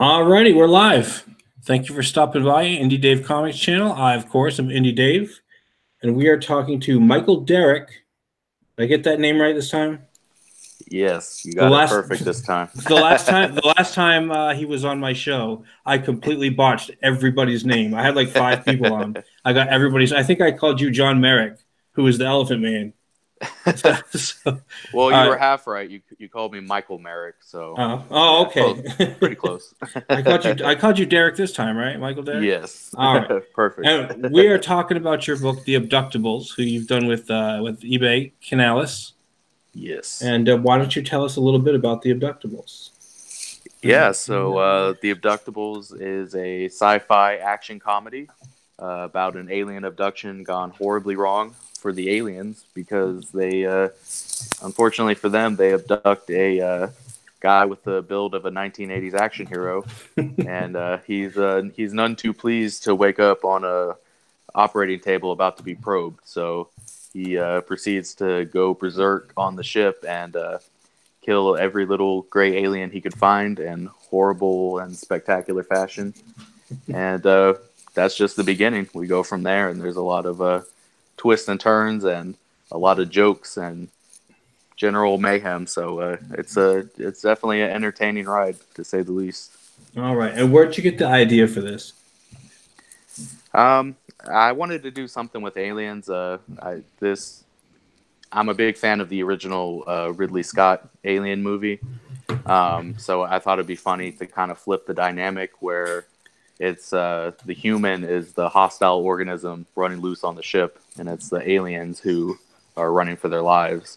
Alrighty, we're live. Thank you for stopping by Indie Dave Comics channel. I, of course, am Indie Dave, and we are talking to Michael Derrick. Did I get that name right this time? Yes, you The got it last, perfect this time. the last time he was on my show, I completely botched everybody's name. I had like five people on. I got everybody's. I think I called you John Merrick, who is the Elephant Man. So, Well, you were half right. You called me Michael Merrick, so yeah, okay. pretty close. I called you Derek this time, right, Michael Derrick? Yes, All right. perfect. And we are talking about your book, The Abductables, who you've done with eBay Canales. Yes. And why don't you tell us a little bit about The Abductables? Yeah, so The Abductables is a sci-fi action comedy about an alien abduction gone horribly wrong for the aliens because they, unfortunately for them, they abduct a guy with the build of a 1980s action hero, and he's none too pleased to wake up on a operating table about to be probed. So he proceeds to go berserk on the ship and kill every little gray alien he could find in horrible and spectacular fashion. And that's just the beginning. We go from there, and there's a lot of twists and turns and a lot of jokes and general mayhem. So it's definitely an entertaining ride, to say the least. All right. And where'd you get the idea for this? I wanted to do something with aliens. I'm a big fan of the original Ridley Scott Alien movie. So I thought it'd be funny to kind of flip the dynamic where it's the human is the hostile organism running loose on the ship, and it's the aliens who are running for their lives.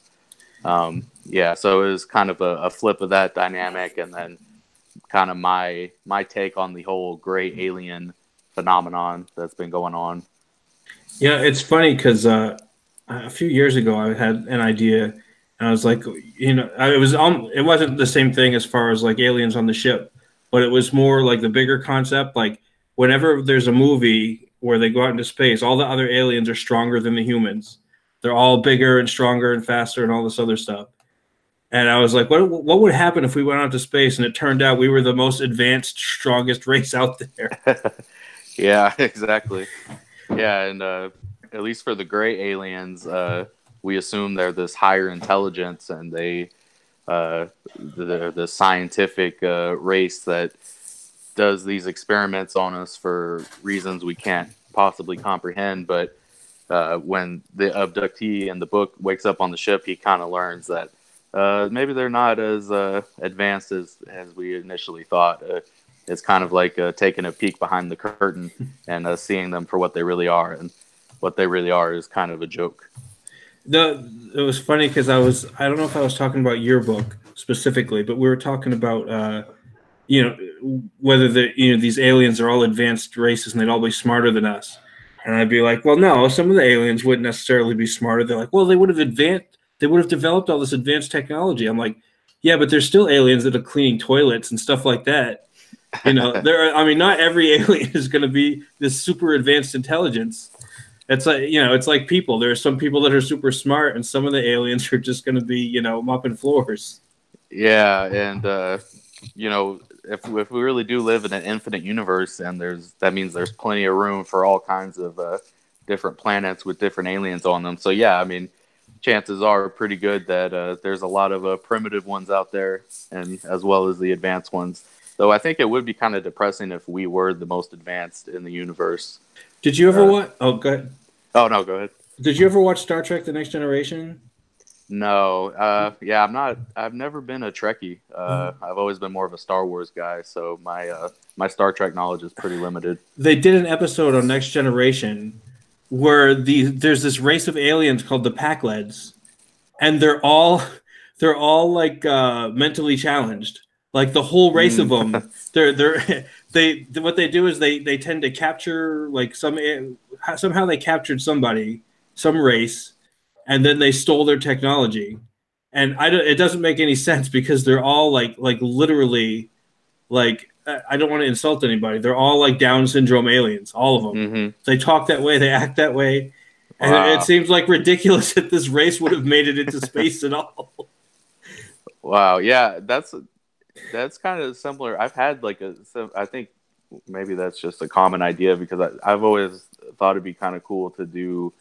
Yeah, so it was kind of a flip of that dynamic, and then kind of my take on the whole gray alien phenomenon that's been going on. Yeah, it's funny because a few years ago I had an idea, and I was like, it wasn't the same thing as far as like aliens on the ship, but it was more like the bigger concept. Like whenever there's a movie where they go out into space, all the other aliens are stronger than the humans. They're all bigger and stronger and faster and all this other stuff. And I was like, what would happen if we went out to space and it turned out we were the most advanced, strongest race out there? Yeah, exactly. Yeah, and at least for the gray aliens, we assume they're this higher intelligence, and they're the scientific race that does these experiments on us for reasons we can't possibly comprehend. But when the abductee in the book wakes up on the ship, he kind of learns that maybe they're not as advanced as we initially thought. It's kind of like taking a peek behind the curtain and seeing them for what they really are. And what they really are is kind of a joke. It was funny because I don't know if I was talking about your book specifically, but we were talking about, whether these aliens are all advanced races and they'd all be smarter than us. And I'd be like, well, no, some of the aliens wouldn't necessarily be smarter. They're like, well, they would have developed all this advanced technology. I'm like, yeah, but there's still aliens that are cleaning toilets and stuff like that. Not every alien is going to be this super advanced intelligence. It's like, it's like people. There are some people that are super smart, and some of the aliens are just going to be, mopping floors. Yeah, and if we really do live in an infinite universe, and that means there's plenty of room for all kinds of different planets with different aliens on them. So yeah, I mean, chances are pretty good that there's a lot of primitive ones out there, and as well as the advanced ones. Though I think it would be kind of depressing if we were the most advanced in the universe. Did you ever watch? Oh, go ahead. Oh no, go ahead. Did you ever watch Star Trek: The Next Generation? No. Yeah, I've never been a Trekkie. I've always been more of a Star Wars guy, so my Star Trek knowledge is pretty limited. They did an episode on Next Generation where there's this race of aliens called the Pakleds, and they're all like mentally challenged. Like the whole race of them, what they do is they tend to capture like somehow they captured some race, and then they stole their technology, and it doesn't make any sense because they're all like literally like I don't want to insult anybody. They're all like Down syndrome aliens, all of them. Mm-hmm. They talk that way, they act that way, and wow. It seems like ridiculous that this race would have made it into space at all. Wow, yeah, That's kind of similar. I've had like I think maybe that's just a common idea because I've always thought it'd be kind of cool to do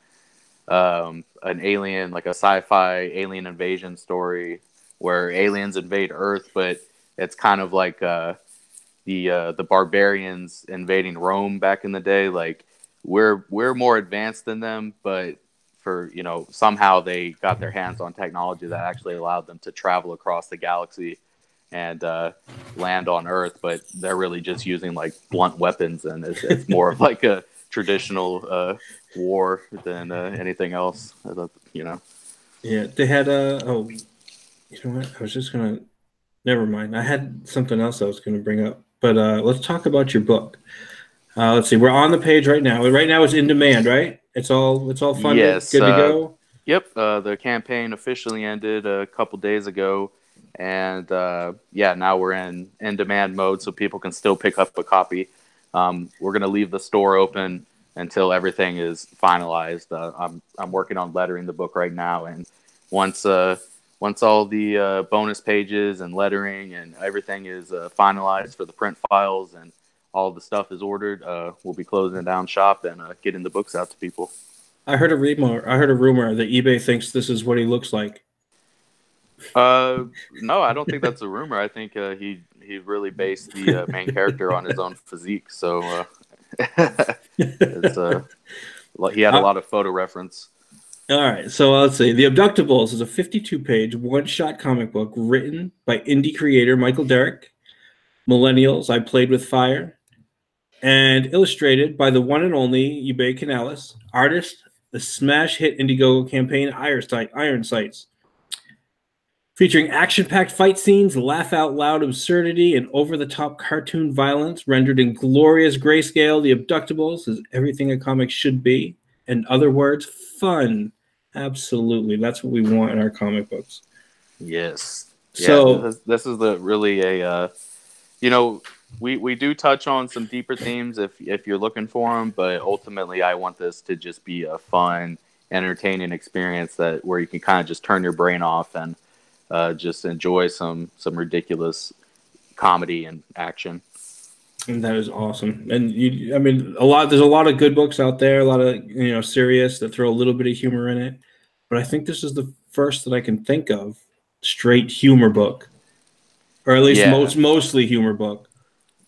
an alien, like a sci-fi alien invasion story where aliens invade Earth, but it's kind of like the barbarians invading Rome back in the day. Like we're more advanced than them, but for somehow they got their hands on technology that actually allowed them to travel across the galaxy and land on Earth, but they're really just using like blunt weapons, and it's more of like a traditional war than anything else. Yeah, they had oh, you know what? I was just gonna. Never mind. I had something else I was gonna bring up, but let's talk about your book. Let's see. We're on the page right now. Right now, it's in demand, right? It's all funded, Yes. good to go. Yep. The campaign officially ended a couple days ago, and yeah, now we're in demand mode, so people can still pick up a copy. We're gonna leave the store open until everything is finalized. I'm working on lettering the book right now, and once once all the bonus pages and lettering and everything is finalized for the print files and all the stuff is ordered, we'll be closing down shop and getting the books out to people. I heard a rumor. I heard a rumor that eBay thinks this is what he looks like. No, I don't think that's a rumor. I think he really based the main character on his own physique. So it's he had a Uh, lot of photo reference. all right, so let's see. The Abductables is a 52-page one-shot comic book written by indie creator Michael Derrick. Millennials, I Played with Fire, and illustrated by the one and only Ube Canales, artist, the smash hit IndieGoGo campaign Iron Sights. Featuring action-packed fight scenes, laugh-out-loud absurdity, and over-the-top cartoon violence rendered in glorious grayscale, The Abductables is everything a comic should be. In other words, fun. Absolutely. That's what we want in our comic books. Yes. Yeah. So, This is the really a you know we do touch on some deeper themes if you're looking for them, but ultimately I want this to just be a fun, entertaining experience that where you can kind of just turn your brain off and just enjoy some ridiculous comedy and action. and that is awesome. And I mean, there's a lot of good books out there, a lot of, serious that throw a little bit of humor in it. But I think this is the first that I can think of straight humor book, or at least Yeah, mostly humor book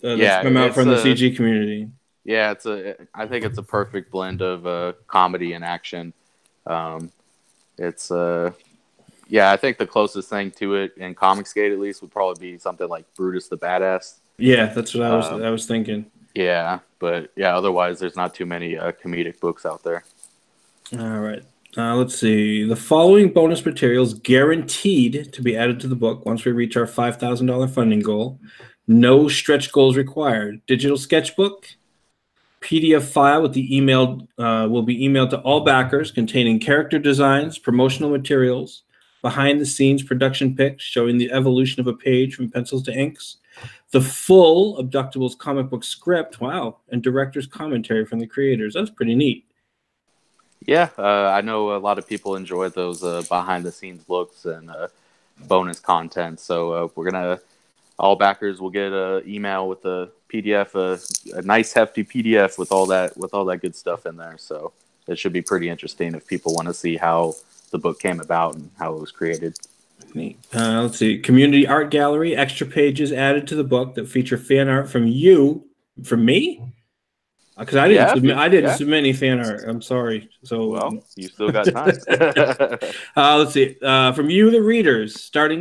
that's yeah, come out it's from the a CG community. yeah, I think it's a perfect blend of comedy and action. Um, it's yeah, I think the closest thing to it in Comicsgate at least would probably be something like Brutus the Badass. Yeah, that's what Um, I was thinking. yeah, but yeah, otherwise there's not too many comedic books out there. All right. Let's see. The following bonus materials guaranteed to be added to the book once we reach our $5,000 funding goal. No stretch goals required. Digital sketchbook, PDF file with the email will be emailed to all backers containing character designs, promotional materials, behind the scenes production pics showing the evolution of a page from pencils to inks, the full Abductables comic book script, wow, and director's commentary from the creators. That's pretty neat. Yeah, I know a lot of people enjoy those behind the scenes looks and bonus content. So we're gonna all backers will get an email with a PDF, a nice hefty PDF with all that good stuff in there. So it should be pretty interesting if people want to see how the book came about and how it was created. Neat. Let's see. Community art gallery, extra pages added to the book that feature fan art from you, from me, because Yeah, I didn't yeah. submit any fan art. I'm sorry. So Well, you still got time. let's see. From you, the readers, start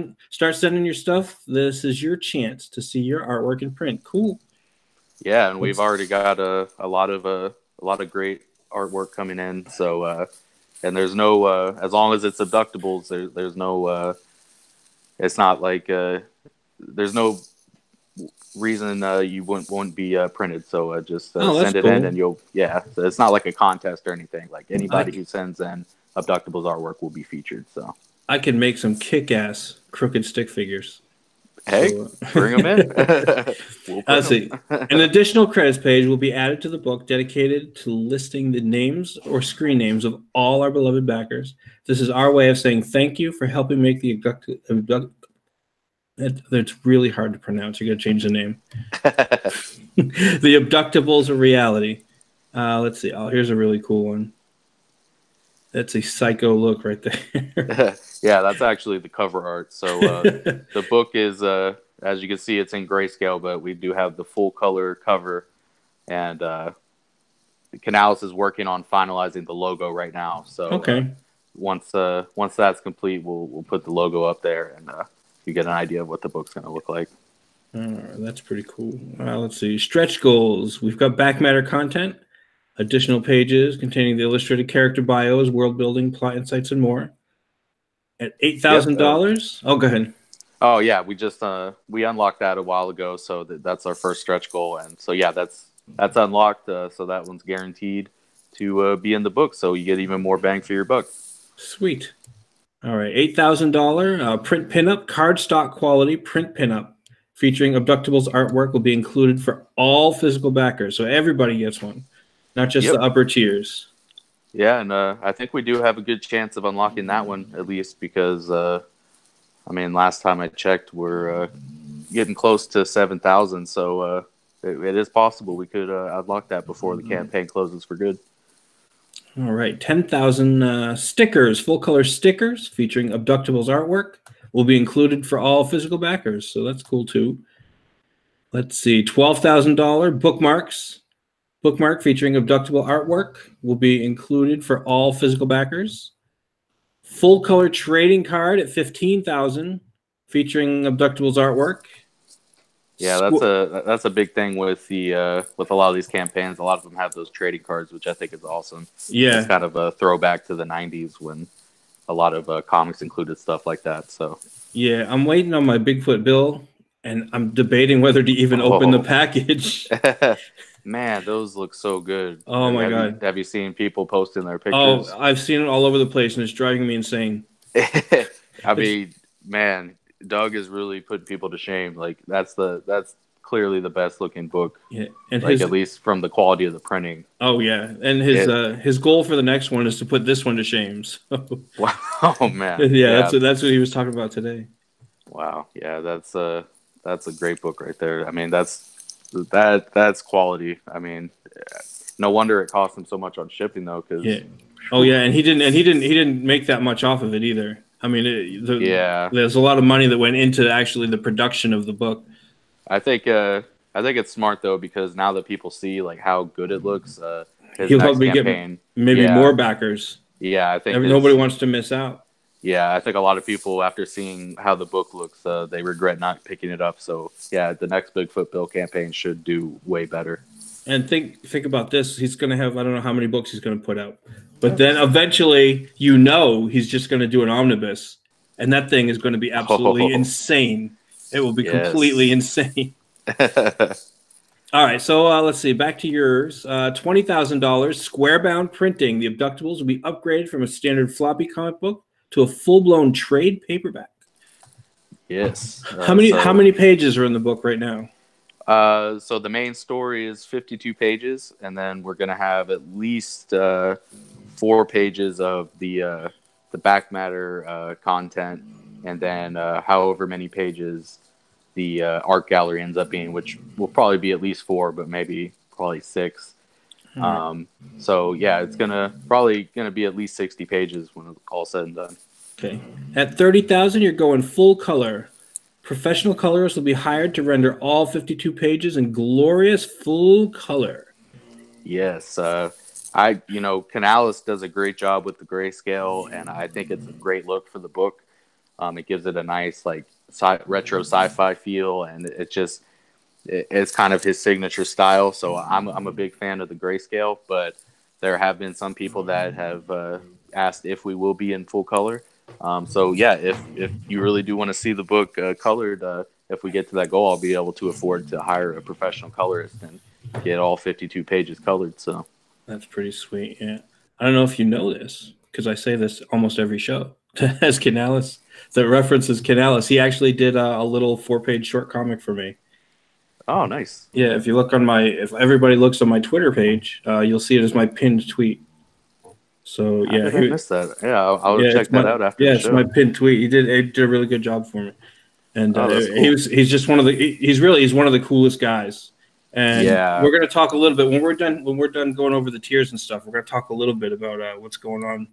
sending your stuff. This is your chance to see your artwork in print. Cool. Yeah, and we've Let's, already got a lot of great artwork coming in. So and there's no as long as it's abductables, there's no it's not like there's no reason you wouldn't be printed. So just oh, that's send it in, cool. and you'll yeah. So it's not like a contest or anything. Like I anybody who sends in abductables artwork will be featured. So I can make some kick-ass crooked stick figures. hey, So, bring them in. We'll print let's see. them. An additional credits page will be added to the book dedicated to listing the names or screen names of all our beloved backers. This is our way of saying thank you for helping make the That's really hard to pronounce. You got to change the name. The Abductables of Reality. Let's see. Oh, here's a really cool one. That's a psycho look right there. Yeah, that's actually the cover art. So the book is, as you can see, it's in grayscale, but we do have the full color cover, and Canales is working on finalizing the logo right now. So Okay. Once that's complete, we'll put the logo up there, and you get an idea of what the book's going to look like. That's pretty cool. Let's see. Stretch goals. We've got back matter content, additional pages containing the illustrated character bios, world building, plot insights, and more. At $8,000. Oh, go ahead. Oh yeah, we just we unlocked that a while ago, so that's our first stretch goal, and so yeah, that's unlocked. So that one's guaranteed to be in the book, so you get even more bang for your buck. Sweet. All right, $8,000 print pinup, cardstock quality print pinup featuring Abductables artwork will be included for all physical backers, so everybody gets one, not just the upper tiers. Yeah, and I think we do have a good chance of unlocking that one, at least because, I mean, last time I checked, we're getting close to 7,000, so it is possible we could unlock that before the campaign closes for good. All right, 10,000 stickers, full-color stickers featuring Abductables artwork will be included for all physical backers, so that's cool too. Let's see, $12,000 bookmarks. Bookmark featuring Abductable artwork will be included for all physical backers. Full color trading card at $15,000 featuring Abductables artwork. Yeah, that's a big thing with the with a lot of these campaigns. A lot of them have those trading cards, which I think is awesome. Yeah, it's kind of a throwback to the '90s when a lot of comics included stuff like that. So yeah, I'm waiting on my Bigfoot bill, and I'm debating whether to even open the package. Man, those look so good. Oh my God. Have you seen people posting their pictures? Oh, I've seen it all over the place, and it's driving me insane. I mean, man, Doug is really putting people to shame. Like that's clearly the best looking book. Yeah, and like at least from the quality of the printing. Oh yeah, and his goal for the next one is to put this one to shame. So. Wow, oh man. Yeah, that's what he was talking about today. Wow, yeah, that's a great book right there. I mean, that's quality. I mean, no wonder it cost him so much on shipping though. Cause, oh yeah, and he didn't make that much off of it either. I mean, there's a lot of money that went into actually the production of the book. I think it's smart though because now that people see like how good it looks, he'll probably get maybe more backers. Yeah, I think nobody wants to miss out. Yeah, I think a lot of people, after seeing how the book looks, they regret not picking it up. So, yeah, the next Bigfoot Bill campaign should do way better. And think about this. He's going to have, I don't know how many books he's going to put out. But then eventually, he's just going to do an omnibus. And that thing is going to be absolutely insane. It will be completely insane. All right, so let's see. Back to yours. $20,000 square-bound printing. The Abductables will be upgraded from a standard floppy comic book to a full-blown trade paperback. Yes. How many pages are in the book right now? So the main story is 52 pages, and then we're going to have at least 4 pages of the back matter content, and then however many pages the art gallery ends up being, which will probably be at least 4, but probably 6. So yeah, it's probably gonna be at least 60 pages when it's all said and done. Okay. At $30,000, you're going full color. Professional colorists will be hired to render all 52 pages in glorious full color. Yes, Canales does a great job with the grayscale, and I think it's a great look for the book. It gives it a nice retro sci-fi feel, and it's kind of his signature style. So I'm a big fan of the grayscale, but there have been some people that have asked if we will be in full color. So yeah, if you really do want to see the book colored, if we get to that goal, I'll be able to afford to hire a professional colorist and get all 52 pages colored. So that's pretty sweet. Yeah, I don't know if you know this because I say this almost every show. As Canales, that references Canales, he actually did a little 4-page short comic for me. Oh, nice. Yeah, if everybody looks on my Twitter page, you'll see it as my pinned tweet. So yeah, I missed that. Yeah, I'll check that out after the show. Yeah, it's my pinned tweet. He did a really good job for me. And Oh, that's cool. he's just he's one of the coolest guys. And Yeah. we're going to talk a little bit when we're done going over the tiers and stuff. We're going to talk a little bit about what's going on,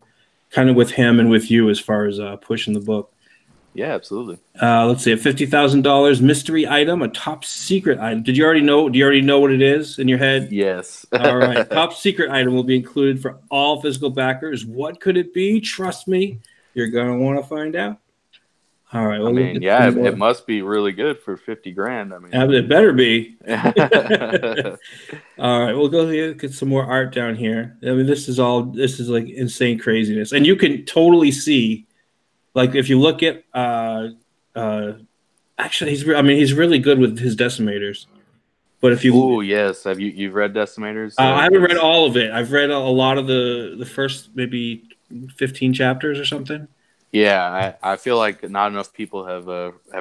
kind of with him and with you as far as pushing the book. Yeah, absolutely. Let's see, a $50,000 mystery item, a top secret item. Did you already know? Do you already know what it is in your head? Yes. All right, top secret item will be included for all physical backers. What could it be? Trust me, you're going to want to find out. All right. I Well, we'll mean, get yeah, some it more. must be really good for 50 grand. I mean, It better be. All right, we'll go here, get some more art down here. I mean, this is like insane craziness, and you can totally see, like, if you look at, uh, actually, he's really good with his decimators. But if you, oh yes, have you've read Decimators? I haven't read 'Cause all of it. I've read a lot of the first maybe 15 chapters or something. yeah, I feel like not enough people have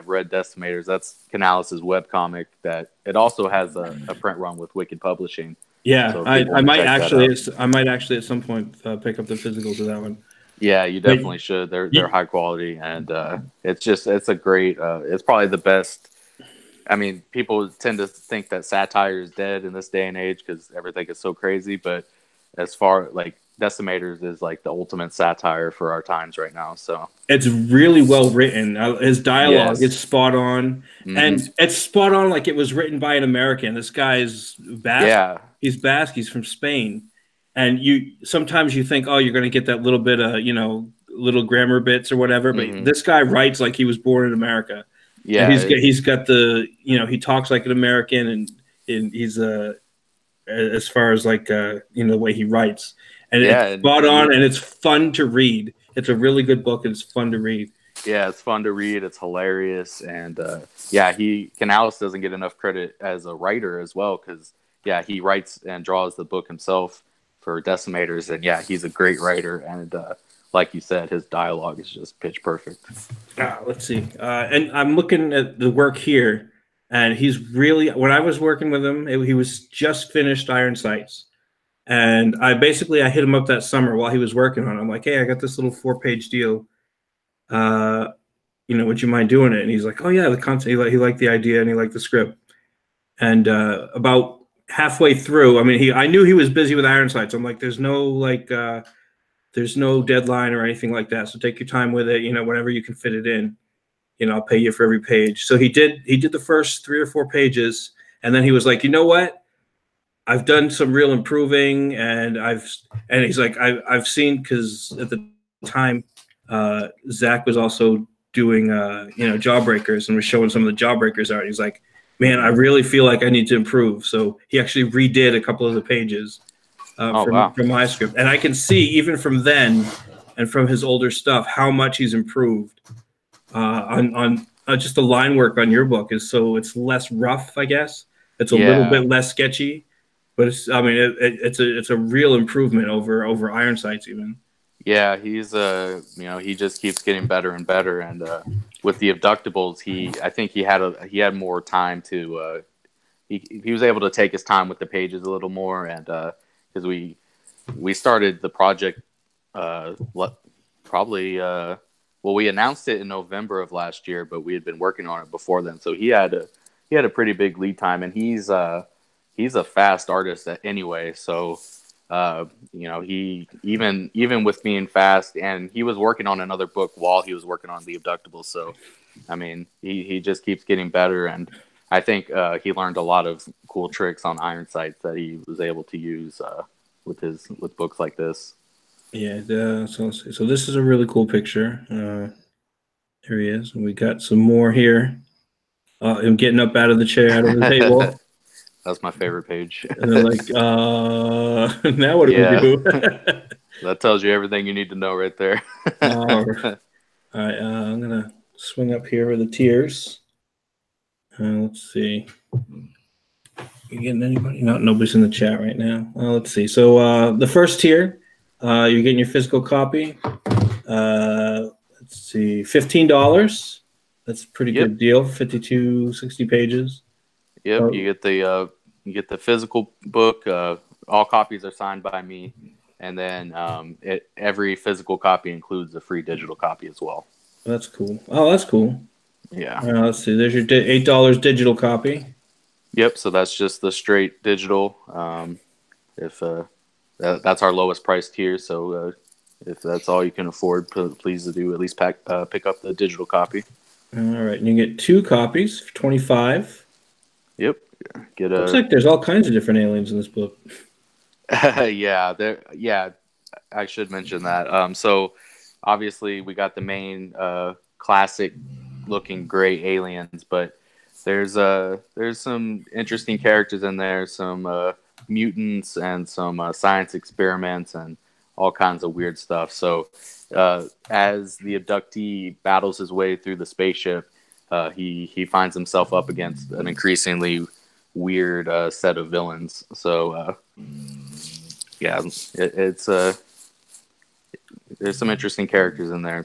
read Decimators. That's Canales' webcomic that it also has a print run with Wicked Publishing. Yeah, So people want to check that out. I might actually at some point pick up the physicals of that one. Yeah, you But definitely should. They're you, high quality, and it's a great. It's probably the best. I mean, people tend to think that satire is dead in this day and age because everything is so crazy. But as far like Decimators is like the ultimate satire for our times right now. So it's really well written. His dialogue is yes, spot on, hmm and it's spot on like it was written by an American. This guy is Basque. yeah, He's Basque. He's from Spain, and you sometimes you think, oh, you're going to get that little bit of little grammar bits or whatever, but hmm this guy writes like he was born in America, and yeah, he's got the he talks like an American, and he's as far as like the way he writes, and yeah, it's spot and on, you and it's fun to read. It's a really good book, and it's fun to read. yeah, it's fun to read. It's hilarious, and yeah, Canales doesn't get enough credit as a writer as well because yeah, he writes and draws the book himself for Decimators, and yeah, he's a great writer, and like you said, his dialogue is just pitch perfect. Let's see, and I'm looking at the work here, and he's really. When I was working with him, he was just finished Iron Sights, and I hit him up that summer while he was working on it. I'm like, hey, I got this little 4-page deal. Uh, would you mind doing it? And he's like, oh yeah, the content. He liked the idea and he liked the script. And about halfway through, I mean, I knew he was busy with Ironsides. I'm like, there's no deadline or anything like that. So take your time with it. Whenever you can fit it in. I'll pay you for every page. So he did the first 3 or 4 pages, and then he was like, you know what? I've done some real improving, and he's like, I've seen, because at the time, Zach was also doing Jawbreakers and was showing some of the Jawbreakers art. He's like, man, I really feel like I need to improve. So he actually redid a couple of the pages Oh wow, from my script, and I can see even from then and from his older stuff how much he's improved on just the line work on your book it's less rough, I guess. It's a little yeah. bit less sketchy, but it's a real improvement over Iron Sights even. Yeah, he's he just keeps getting better and better, and with the Abductables, I think he had more time to he was able to take his time with the pages a little more, and because we started the project probably well, we announced it in November of last year, but we had been working on it before then, so he had a pretty big lead time, and he's a fast artist anyway, so. He even with being fast, and he was working on another book while he was working on the Abductables. So, I mean, he just keeps getting better, and I think he learned a lot of cool tricks on Iron Sights that he was able to use with books like this. Yeah, so this is a really cool picture. Here he is, and we got some more here. Him getting up out of the chair, out of the table. That's my favorite page. And they're like, now what do we Yeah, do? that tells you everything you need to know right there. All right, I'm gonna swing up here with the tiers. Let's see. You getting anybody? No, nobody's in the chat right now. Let's see. So the first tier, you're getting your physical copy. Let's see, $15. That's a pretty Yep. good deal. 5260 pages. Yep, you get the physical book. All copies are signed by me, and then every physical copy includes a free digital copy as well. That's cool. Oh, that's cool. Yeah. Let's see. There's your $8 digital copy. Yep. So that's just the straight digital. If that's our lowest price tier, so if that's all you can afford, please do at least pick up the digital copy. All right, and you get 2 copies for 25. Yep. Get Looks a like there's all kinds of different aliens in this book. yeah. There. Yeah. I should mention that. So obviously we got the main classic looking gray aliens, but there's some interesting characters in there, some mutants and some science experiments and all kinds of weird stuff. So as the abductee battles his way through the spaceship, he finds himself up against an increasingly weird set of villains. So yeah, it's there's some interesting characters in there.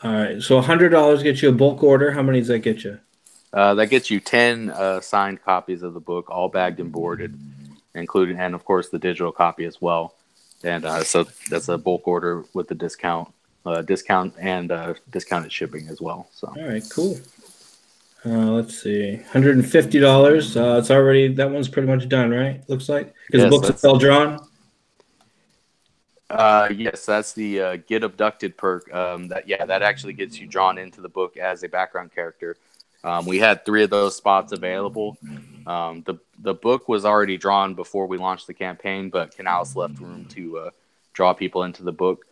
All right, so $100 gets you a bulk order. How many does that get you? That gets you 10 signed copies of the book, all bagged and boarded, including, and of course, the digital copy as well. And so that's a bulk order with the discount and discounted shipping as well. So All right, cool. Let's see, $150. It's already, that one's pretty much done, right? Looks like, because the yes, books are all drawn. yes, that's the Get Abducted perk. That actually gets you drawn into the book as a background character. We had 3 of those spots available. The book was already drawn before we launched the campaign, but Canales left room to draw people into the book.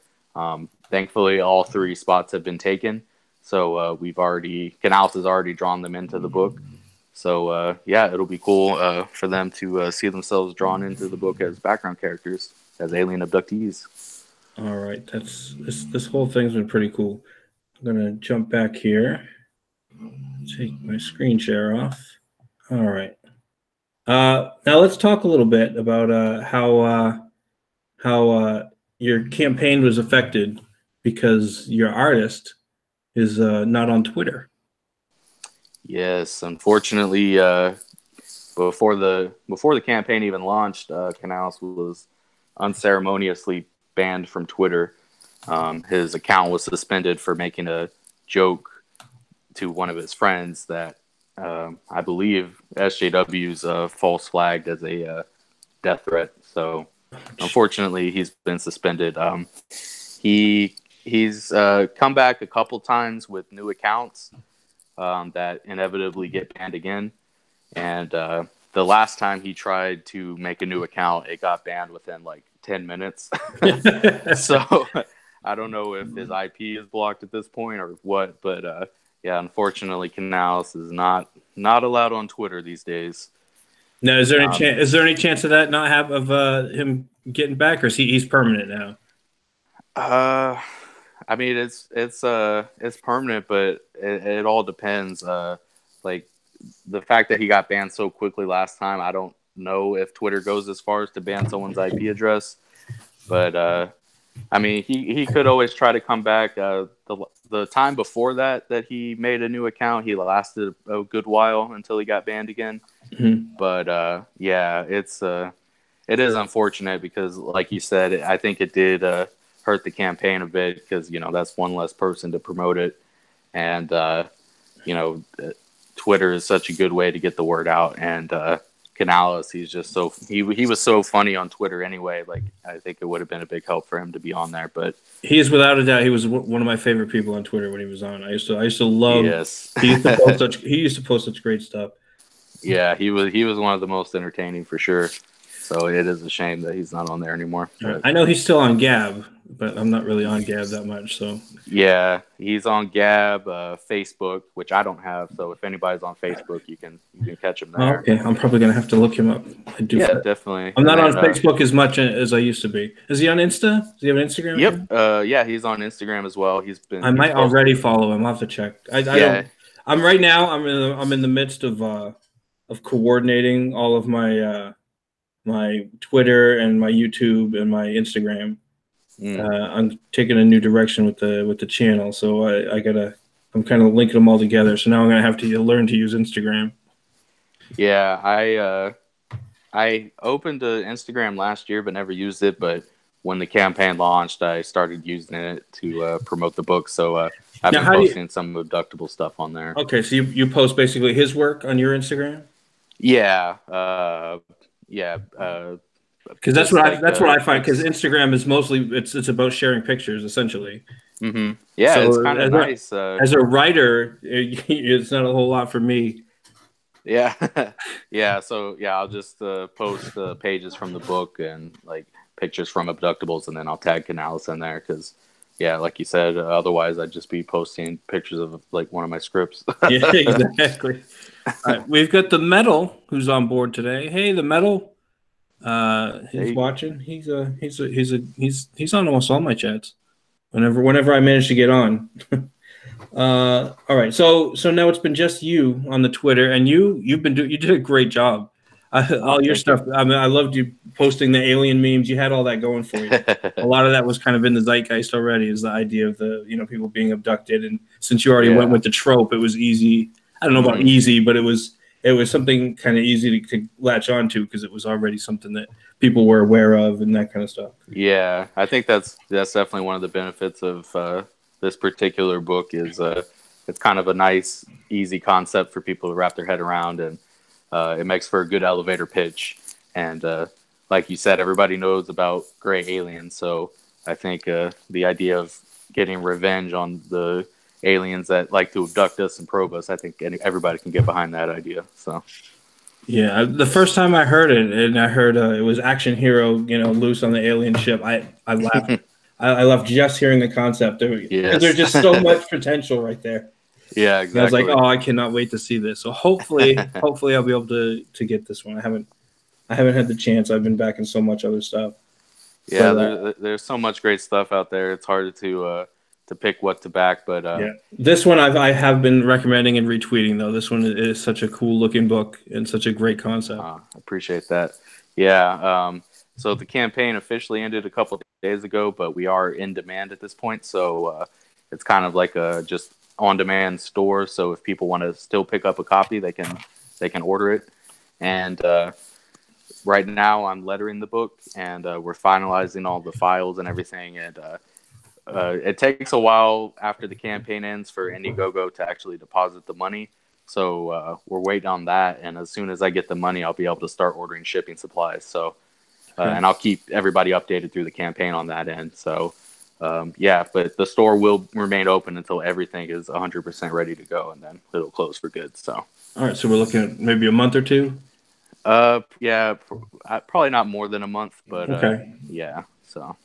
Thankfully, all 3 spots have been taken, so Canales has already drawn them into the book. So yeah, it'll be cool for them to see themselves drawn into the book as background characters, as alien abductees. All right, this whole thing's been pretty cool. I'm gonna jump back here. Take my screen share off. All right. Now let's talk a little bit about how your campaign was affected because your artist is not on Twitter. Yes, unfortunately, before the campaign even launched, Canales was unceremoniously banned from Twitter. His account was suspended for making a joke to one of his friends that I believe SJW's false flagged as a death threat. So unfortunately, he's been suspended. He's come back a couple times with new accounts that inevitably get banned again. And the last time he tried to make a new account, it got banned within like 10 minutes. So I don't know if his IP is blocked at this point or what, but yeah, unfortunately, Canales is not allowed on Twitter these days. Now, is there any chance? Is there any chance of that not have of him getting back, or is he's permanent now? I mean, it's permanent, but it all depends. Like the fact that he got banned so quickly last time, I don't know if Twitter goes as far as to ban someone's IP address. But I mean, he could always try to come back. The time before that he made a new account, he lasted a good while until he got banned again. Mm-hmm. But yeah, it is unfortunate because, like you said, I think it did hurt the campaign a bit because that's one less person to promote it, and Twitter is such a good way to get the word out. And Canales, he's just he was so funny on Twitter anyway. Like I think it would have been a big help for him to be on there. But he is without a doubt. He was one of my favorite people on Twitter when he was on. I used to love. Yes. He used to post such great stuff. Yeah, he was one of the most entertaining for sure. So it is a shame that he's not on there anymore. I know he's still on Gab, but I'm not really on Gab that much. So yeah, he's on Gab, Facebook, which I don't have. So if anybody's on Facebook, you can catch him there. Okay, I'm probably gonna have to look him up. Yeah, definitely. I'm not on Facebook as much as I used to be. Is he on Insta? Does he have an Instagram? Yep. Yeah, he's on Instagram as well. I might already follow him. I'll have to check. I don't. I'm right now. I'm in the midst of coordinating all of my my Twitter and my YouTube and my Instagram. I'm taking a new direction with the channel, so I'm kind of linking them all together. So now I'm gonna have to learn to use Instagram. Yeah, I opened Instagram last year but never used it. But when the campaign launched, I started using it to promote the book. So I've Now, been how do you? posting some Abductable stuff on there. Okay, so you post basically his work on your Instagram? Yeah, yeah. Because Just like that's what I find. Because it's Instagram is mostly it's about sharing pictures essentially. yeah, it's So kind of nice. as a writer, it's not a whole lot for me. Yeah, yeah. So yeah, I'll just post pages from the book and like pictures from Abductables, and then I'll tag Canales in there because yeah, like you said, otherwise I'd just be posting pictures of like one of my scripts. Yeah, exactly. All right, we've got the Metal who's on board today. Hey, the Metal. He's Hey, watching. He's on almost all my chats. Whenever I manage to get on. All right. So now it's been just you on the Twitter, and you did a great job. oh, All your thank you. stuff. I mean, I loved you posting the alien memes. You had all that going for you. A lot of that was kind of in the zeitgeist already. Is the idea of the people being abducted, and since you already went Yeah. with the trope, it was easy. I don't know about hmm easy, but it was something kind of easy to latch onto because it was already something that people were aware of and that kind of stuff. Yeah, I think that's definitely one of the benefits of this particular book is it's kind of a nice, easy concept for people to wrap their head around, and it makes for a good elevator pitch. And like you said, everybody knows about gray aliens, so I think the idea of getting revenge on the aliens that like to abduct us and probe us, I think everybody can get behind that idea. So Yeah, the first time I heard it, and I heard it was action hero, loose on the alien ship. I laughed. I laughed just hearing the concept because there's yes, just so much potential right there. yeah, And I was like, exactly. oh, I cannot wait to see this. So hopefully I'll be able to get this one. I haven't had the chance. I've been back in so much other stuff. But Yeah, there's so much great stuff out there. It's hard to pick what to back, but yeah, this one I have been recommending and retweeting though. This one is such a cool looking book and such a great concept. I appreciate that. Yeah, so the campaign officially ended a couple of days ago, but we are in demand at this point. So it's kind of like a just on demand store. So if people want to still pick up a copy, they can order it. And right now I'm lettering the book, and we're finalizing all the files and everything. And it takes a while after the campaign ends for IndieGoGo to actually deposit the money. So we're waiting on that, and as soon as I get the money, I'll be able to start ordering shipping supplies. So, and I'll keep everybody updated through the campaign on that end. So, yeah, but the store will remain open until everything is 100% ready to go, and then it'll close for good. So, All right, so we're looking at maybe a month or two. yeah, probably not more than a month, but Okay. yeah. So,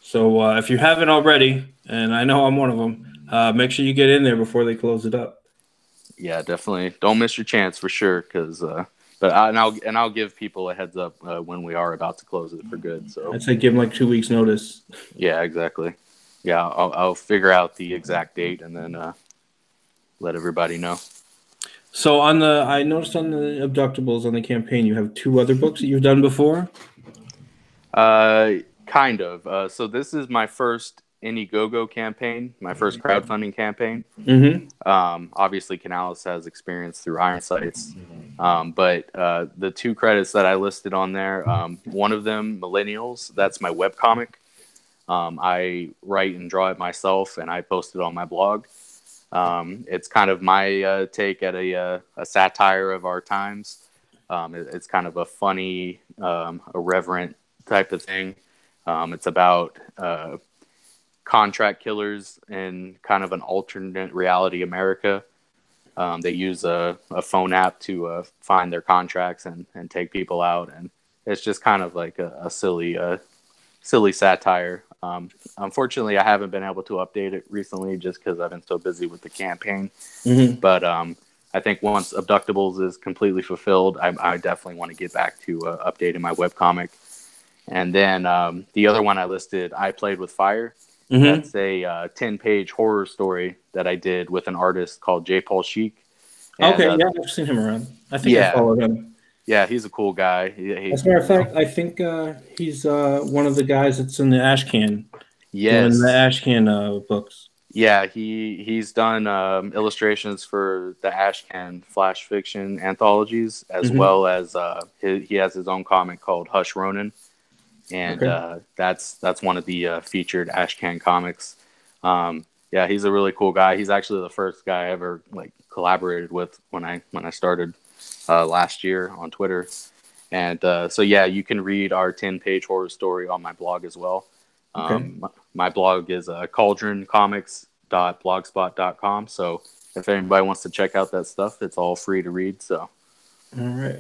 So if you haven't already, and I know I'm one of them, make sure you get in there before they close it up. yeah, definitely don't miss your chance for sure, because. I'll give people a heads up when we are about to close it for good. So I'd say give them like 2 weeks notice. yeah, exactly. Yeah, I'll figure out the exact date and then let everybody know. So I noticed on the Abductables on the campaign, you have two other books that you've done before. Kind of. So this is my first IndieGoGo campaign, my first crowdfunding campaign. Mm-hmm. Obviously, Canales has experience through Iron Sights, but the two credits that I listed on there, one of them, Millennials, that's my webcomic. I write and draw it myself, and I post it on my blog. It's kind of my take at a satire of our times. It's kind of a funny, irreverent type of thing. It's about contract killers in kind of an alternate reality America. They use a phone app to find their contracts and take people out, and it's just kind of like a silly satire. Unfortunately, I haven't been able to update it recently just because I've been so busy with the campaign. Mm-hmm. But I think once Abductables is completely fulfilled, I definitely want to get back to updating my webcomic. And then the other one I listed, I Played with Fire. Mm-hmm. That's a 10-page horror story that I did with an artist called J. Paul Sheik. And, Okay, yeah, I've seen him around. I think I yeah, followed him. yeah, he's a cool guy. As a matter of fact, I think he's one of the guys that's in the Ashcan, doing the Yes, Ashcan books. yeah, he's done illustrations for the Ashcan flash fiction anthologies, as Mm-hmm. well as he has his own comic called Hush Ronin. and Okay. that's one of the featured Ashcan comics. Yeah, he's a really cool guy. He's actually the first guy I ever like collaborated with when I started last year on Twitter. And so yeah, you can read our 10-page horror story on my blog as well. Okay. My blog is cauldroncomics.blogspot.com. So if anybody wants to check out that stuff, it's all free to read. So All right.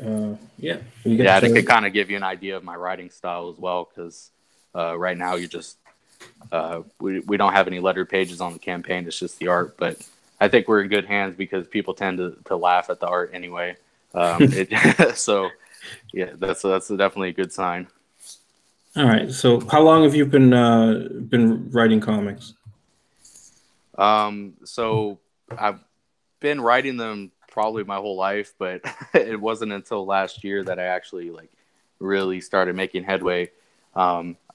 Yeah. You yeah, get and it to. could kind of give you an idea of my writing style as well, because right now you're just we don't have any lettered pages on the campaign. It's just the art, but I think we're in good hands because people tend to laugh at the art anyway. So yeah, that's definitely a good sign. All right. So, how long have you been writing comics? So I've been writing them probably my whole life, but it wasn't until last year that I actually like really started making headway.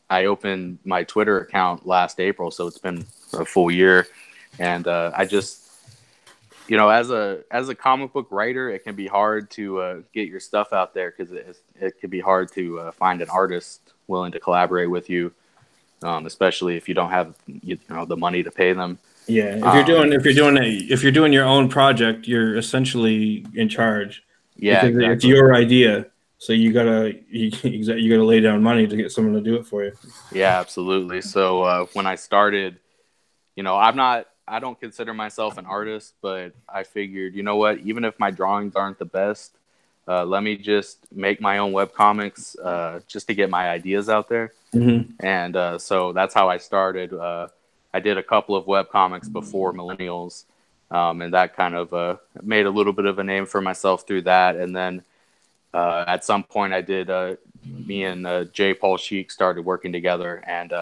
I opened my Twitter account last April, so it's been a full year, and I just, as a comic book writer, it can be hard to get your stuff out there because it can be hard to find an artist willing to collaborate with you, especially if you don't have the money to pay them. Yeah. Um, If you're doing your own project, you're essentially in charge yeah, because it's exactly. your idea. So you gotta lay down money to get someone to do it for you. Yeah, absolutely. So when I started, I don't consider myself an artist, but I figured, you know what, even if my drawings aren't the best, let me just make my own web comics just to get my ideas out there. Mm-hmm. And so that's how I started. I did a couple of web comics before Millennials, and that kind of made a little bit of a name for myself through that. And then at some point, I did. Me and J. Paul Sheik started working together, and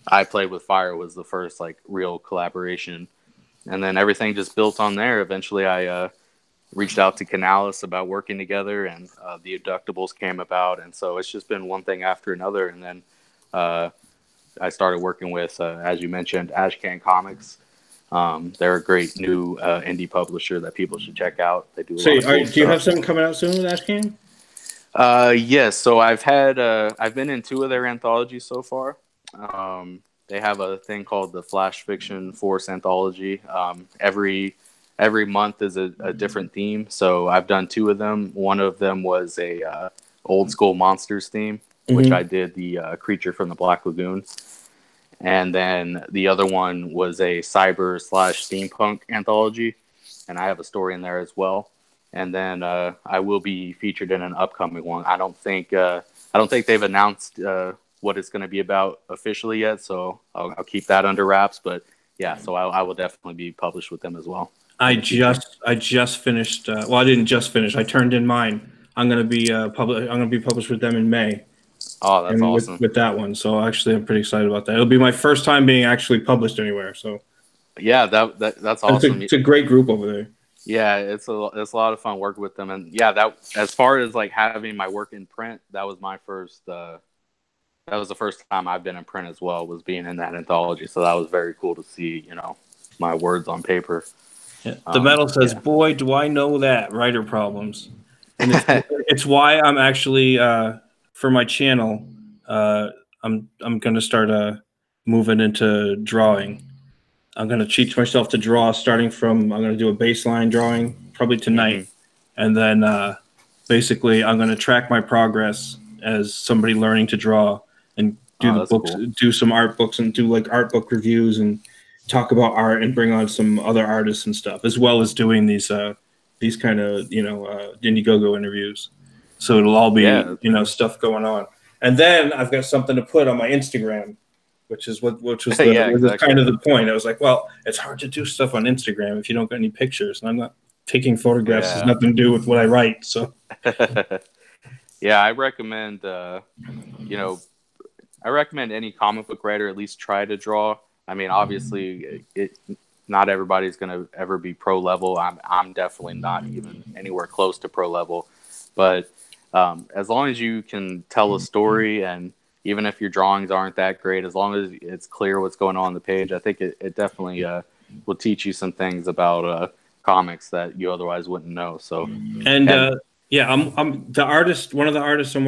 I Played with Fire was the first like real collaboration, and then everything just built on there. Eventually, I reached out to Canales about working together, and the Abductables came about, and so it's just been one thing after another. And then uh, I started working with, as you mentioned, Ashcan Comics. They're a great new indie publisher that people should check out. They do a So, lot of cool do you have stuff. something coming out soon with Ashcan? Yes. So I've been in two of their anthologies so far. They have a thing called the Flash Fiction Force Anthology. Every month is a different theme. So I've done two of them. One of them was a old school monsters theme, which I Mm-hmm. did the Creature from the Black Lagoon, and then the other one was a cyber/steampunk anthology, and I have a story in there as well. And then I will be featured in an upcoming one. I don't think they've announced what it's going to be about officially yet, so I'll keep that under wraps. But yeah, so I will definitely be published with them as well in the future. I just finished. Well, I didn't just finish. I turned in mine. I'm gonna be I'm gonna be published with them in May, Oh, that's and awesome. with that one. So actually, I'm pretty excited about that. It'll be my first time being actually published anywhere. So Yeah, that's awesome. it's a great group over there. Yeah, it's a lot of fun working with them, and yeah, that as far as like having my work in print, that was my first. That was the first time I've been in print as well, was being in that anthology. So that was very cool to see, my words on paper. Yeah. The medal says, Yeah. "Boy, do I know that writer problems," and it's why I'm actually for my channel. I'm gonna start moving into drawing. I'm gonna teach myself to draw starting from. I'm gonna do a baseline drawing probably tonight, Hmm. and then basically I'm gonna track my progress as somebody learning to draw and do Oh, the that's books, cool. do some art books, and do like art book reviews and talk about art and bring on some other artists and stuff, as well as doing these kind of IndieGoGo interviews. So it'll all be Yeah. stuff going on, and then I've got something to put on my Instagram, Yeah, which was kind exactly. of the point. I was like, well, it's hard to do stuff on Instagram if you don't got any pictures, and I'm not taking photographs. Has Yeah. nothing to do with what I write. So Yeah, I recommend you know, I recommend any comic book writer at least try to draw. I mean, obviously, not everybody's going to ever be pro level. I'm definitely not even anywhere close to pro level. But as long as you can tell a story, and even if your drawings aren't that great, as long as it's clear what's going on the page, I think it definitely will teach you some things about comics that you otherwise wouldn't know. So, and and Yeah, I'm the artist. One of the artists one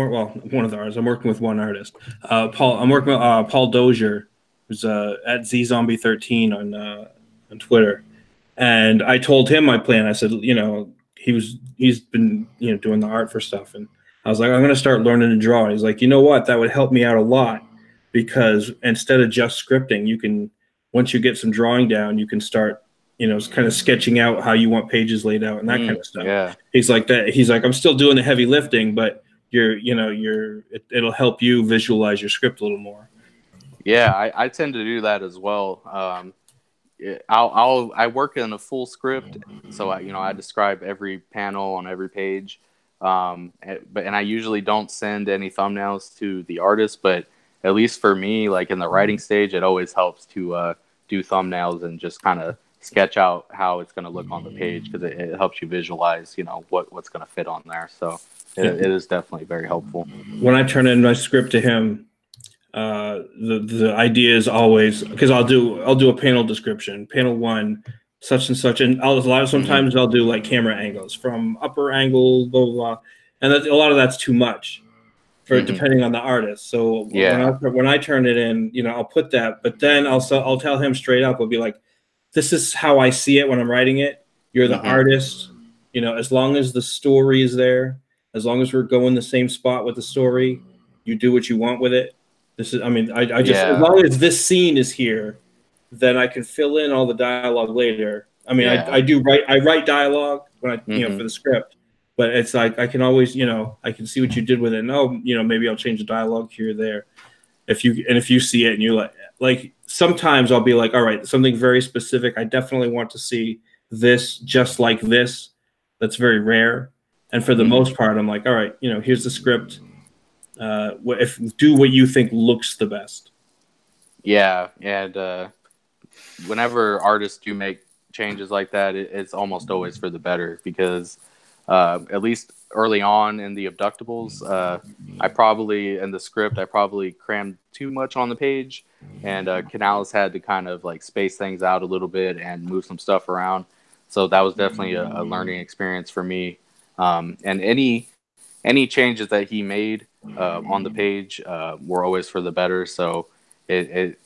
of the artists. I'm working with one artist. Paul. I'm working with Paul Dozier, who's at ZZombie13 on Twitter. And I told him my plan. I said, he's been doing the art for stuff, and I was like, I'm gonna start learning to draw. And he's like, you know what? That would help me out a lot because instead of just scripting, you can once you get some drawing down, you can start kind of sketching out how you want pages laid out and that kind of stuff. Yeah. He's like that. He's like, I'm still doing the heavy lifting, but it'll help you visualize your script a little more. Yeah, I tend to do that as well. I work in a full script, so I describe every panel on every page, and I usually don't send any thumbnails to the artist, but at least for me, like in the writing stage, it always helps to do thumbnails and just kind of sketch out how it's going to look on the page because it helps you visualize, what's going to fit on there. So it is definitely very helpful. When I turn in my script to him, the idea is always because I'll do a panel description, panel 1, such and such, and sometimes I'll do like camera angles from upper angle, blah blah, blah. And a lot of that's too much for depending on the artist. So when I turn it in, I'll put that, but then I'll tell him straight up. I'll be like, this is how I see it when I'm writing it. You're the artist, as long as the story is there, as long as we're going the same spot with the story, you do what you want with it. This is, I just, as long as this scene is here, then I can fill in all the dialogue later. I write dialogue when for the script, but it's like, I can always, I can see what you did with it. And maybe I'll change the dialogue here or there. If you see it and you're like sometimes I'll be like, all right, something very specific. I definitely want to see this just like this. That's very rare. And for the most part, I'm like, all right, here's the script. Do what you think looks the best. Yeah, and whenever artists do make changes like that, it's almost always for the better because at least early on in the Abductables, in the script, I probably crammed too much on the page, and Canales had to kind of like space things out a little bit and move some stuff around. So that was definitely a learning experience for me. And any changes that he made on the page were always for the better. So they're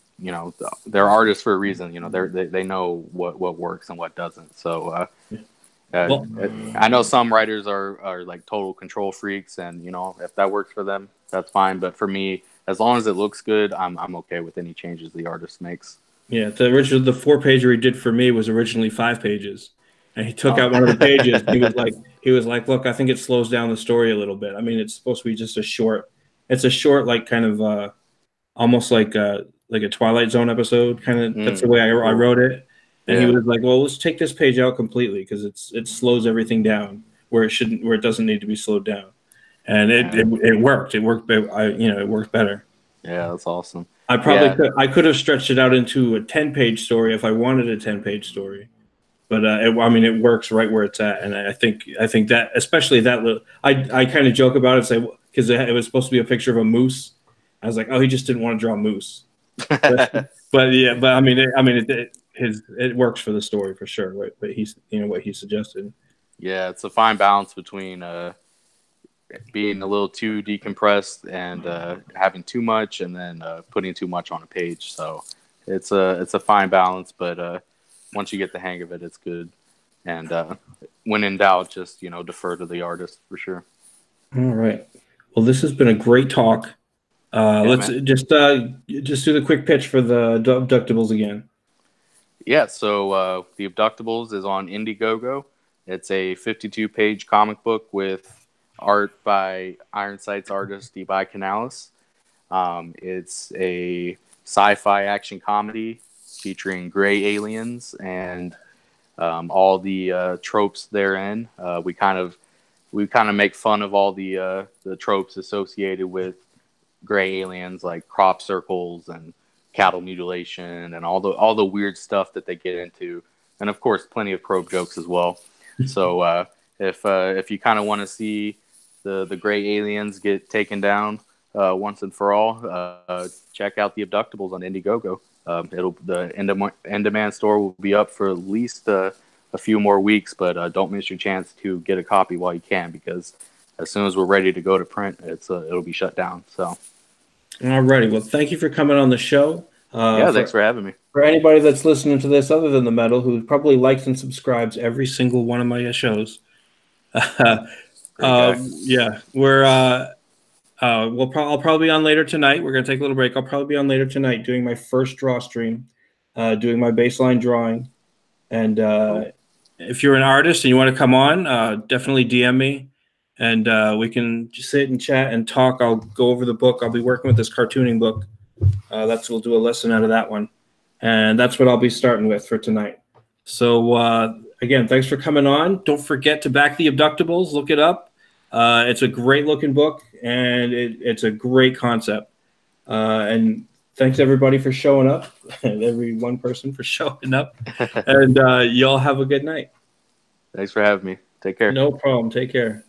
artists for a reason. They know what works and what doesn't. So I know some writers are like total control freaks, and if that works for them, that's fine. But for me, as long as it looks good, I'm okay with any changes the artist makes. Yeah, the 4-pager he did for me was originally 5 pages, and he took out one of the pages. He was like, look, I think it slows down the story a little bit. I mean, it's supposed to be just it's a short, like kind of almost like a Twilight Zone episode kind of. That's the way I wrote it. And he was like, well, let's take this page out completely because it slows everything down where it doesn't need to be slowed down. And it worked. It worked. It worked better. Yeah, that's awesome. I could have stretched it out into a 10-page story if I wanted a 10-page story, but it works right where it's at. And I think that especially that little, I kind of joke about it, say because it was supposed to be a picture of a moose. I was like, oh, he just didn't want to draw a moose. But it works for the story for sure. Right? But what he suggested. Yeah, it's a fine balance between being a little too decompressed and having too much, and then putting too much on a page. So it's a fine balance, but once you get the hang of it, it's good. And when in doubt, just defer to the artist for sure. All right. Well, this has been a great talk. Let's just do the quick pitch for the Abductables again. Yeah, so the Abductables is on IndieGoGo. It's a 52-page comic book with art by Ironsight's artist Levi Canales. It's a sci-fi action comedy featuring gray aliens and all the tropes therein. We kind of make fun of all the tropes associated with gray aliens, like crop circles and cattle mutilation and all the weird stuff that they get into, and of course plenty of probe jokes as well. So if you kind of want to see the gray aliens get taken down once and for all, check out the Abductables on IndieGoGo. The in-demand store will be up for at least a few more weeks, but don't miss your chance to get a copy while you can, because as soon as we're ready to go to print, it'll be shut down. So, alrighty. Well, thank you for coming on the show. yeah, thanks for having me. For anybody that's listening to this other than the metal, who probably likes and subscribes every single one of my shows, yeah, I'll probably be on later tonight. We're gonna take a little break. I'll probably be on later tonight doing my first draw stream, doing my baseline drawing. And if you're an artist and you want to come on, definitely DM me, and we can just sit and chat and talk. I'll go over the book. I'll be working with this cartooning book. We'll do a lesson out of that one, and that's what I'll be starting with for tonight. So again, thanks for coming on. Don't forget to back the Abductables. Look it up. It's a great looking book, and it's a great concept. And thanks everybody for showing up, and every one person for showing up. And y'all have a good night. Thanks for having me. Take care. No problem. Take care.